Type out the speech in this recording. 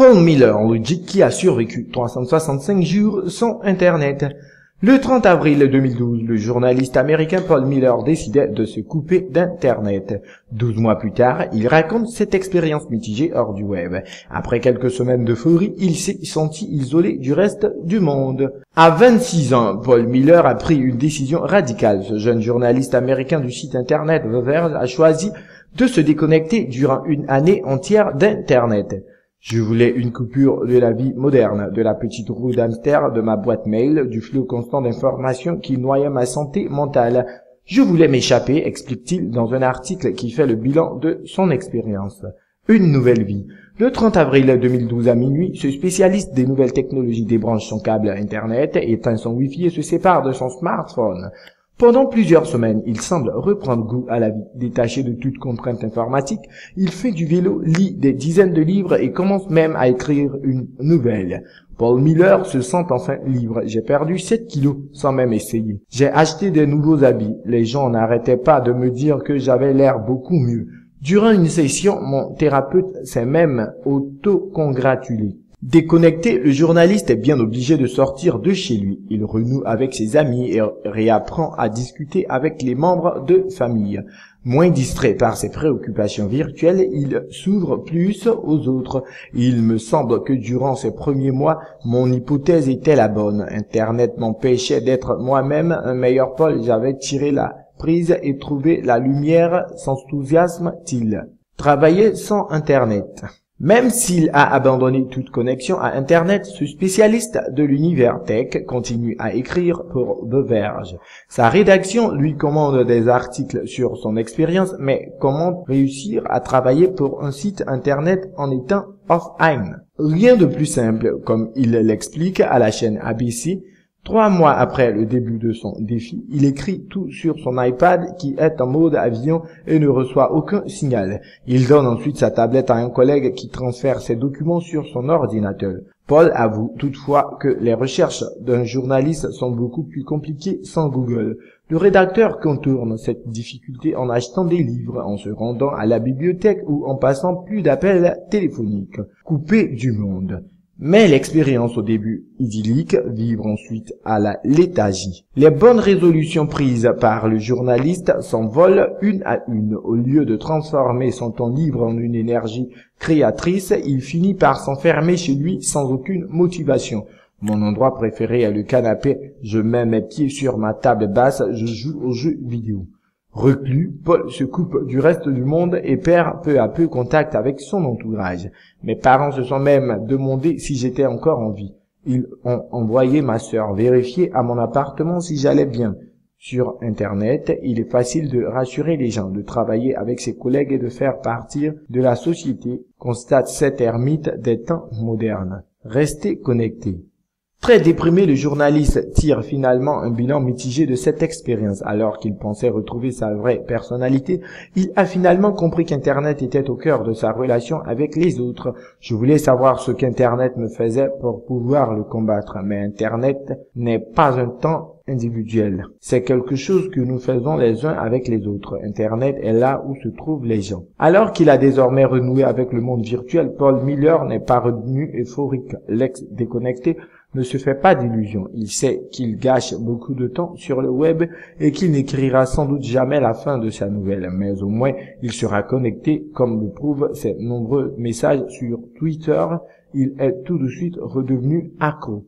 Paul Miller, le geek qui a survécu 365 jours sans Internet. Le 30 avril 2012, le journaliste américain Paul Miller décidait de se couper d'Internet. 12 mois plus tard, il raconte cette expérience mitigée hors du web. Après quelques semaines d'euphorie, il s'est senti isolé du reste du monde. À 26 ans, Paul Miller a pris une décision radicale. Ce jeune journaliste américain du site internet The Verge a choisi de se déconnecter durant une année entière d'Internet. Je voulais une coupure de la vie moderne, de la petite roue d'hamster, de ma boîte mail, du flot constant d'informations qui noyait ma santé mentale. Je voulais m'échapper, explique-t-il dans un article qui fait le bilan de son expérience. Une nouvelle vie. Le 30 avril 2012 à minuit, ce spécialiste des nouvelles technologies débranche son câble Internet, éteint son Wi-Fi et se sépare de son smartphone. Pendant plusieurs semaines, il semble reprendre goût à la vie. Détaché de toute contrainte informatique, il fait du vélo, lit des dizaines de livres et commence même à écrire une nouvelle. Paul Miller se sent enfin libre. J'ai perdu 7 kilos sans même essayer. J'ai acheté des nouveaux habits. Les gens n'arrêtaient pas de me dire que j'avais l'air beaucoup mieux. Durant une session, mon thérapeute s'est même auto-congratulé. Déconnecté, le journaliste est bien obligé de sortir de chez lui. Il renoue avec ses amis et réapprend à discuter avec les membres de famille. Moins distrait par ses préoccupations virtuelles, il s'ouvre plus aux autres. Il me semble que durant ces premiers mois, mon hypothèse était la bonne. Internet m'empêchait d'être moi-même un meilleur Paul. J'avais tiré la prise et trouvé la lumière, s'enthousiasme-t-il. Travailler sans Internet. Même s'il a abandonné toute connexion à Internet, ce spécialiste de l'univers tech continue à écrire pour The Verge. Sa rédaction lui commande des articles sur son expérience, mais comment réussir à travailler pour un site Internet en étant offline? Rien de plus simple, comme il l'explique à la chaîne ABC. 3 mois après le début de son défi, il écrit tout sur son iPad qui est en mode avion et ne reçoit aucun signal. Il donne ensuite sa tablette à un collègue qui transfère ses documents sur son ordinateur. Paul avoue toutefois que les recherches d'un journaliste sont beaucoup plus compliquées sans Google. Le rédacteur contourne cette difficulté en achetant des livres, en se rendant à la bibliothèque ou en passant plus d'appels téléphoniques. Coupé du monde. Mais l'expérience au début idyllique, vivre ensuite à la léthargie. Les bonnes résolutions prises par le journaliste s'envolent une à une. Au lieu de transformer son temps libre en une énergie créatrice, il finit par s'enfermer chez lui sans aucune motivation. Mon endroit préféré est le canapé. Je mets mes pieds sur ma table basse, je joue aux jeux vidéo. Reclus, Paul se coupe du reste du monde et perd peu à peu contact avec son entourage. Mes parents se sont même demandé si j'étais encore en vie. Ils ont envoyé ma sœur vérifier à mon appartement si j'allais bien. Sur Internet, il est facile de rassurer les gens, de travailler avec ses collègues et de faire partir de la société, constate cet ermite des temps modernes. Restez connectés. Très déprimé, le journaliste tire finalement un bilan mitigé de cette expérience. Alors qu'il pensait retrouver sa vraie personnalité, il a finalement compris qu'Internet était au cœur de sa relation avec les autres. Je voulais savoir ce qu'Internet me faisait pour pouvoir le combattre. Mais Internet n'est pas un temps individuel. C'est quelque chose que nous faisons les uns avec les autres. Internet est là où se trouvent les gens. Alors qu'il a désormais renoué avec le monde virtuel, Paul Miller n'est pas revenu euphorique. L'ex-déconnecté ne se fait pas d'illusions. Il sait qu'il gâche beaucoup de temps sur le web et qu'il n'écrira sans doute jamais la fin de sa nouvelle. Mais au moins, il sera connecté, comme le prouvent ses nombreux messages sur Twitter. Il est tout de suite redevenu accro.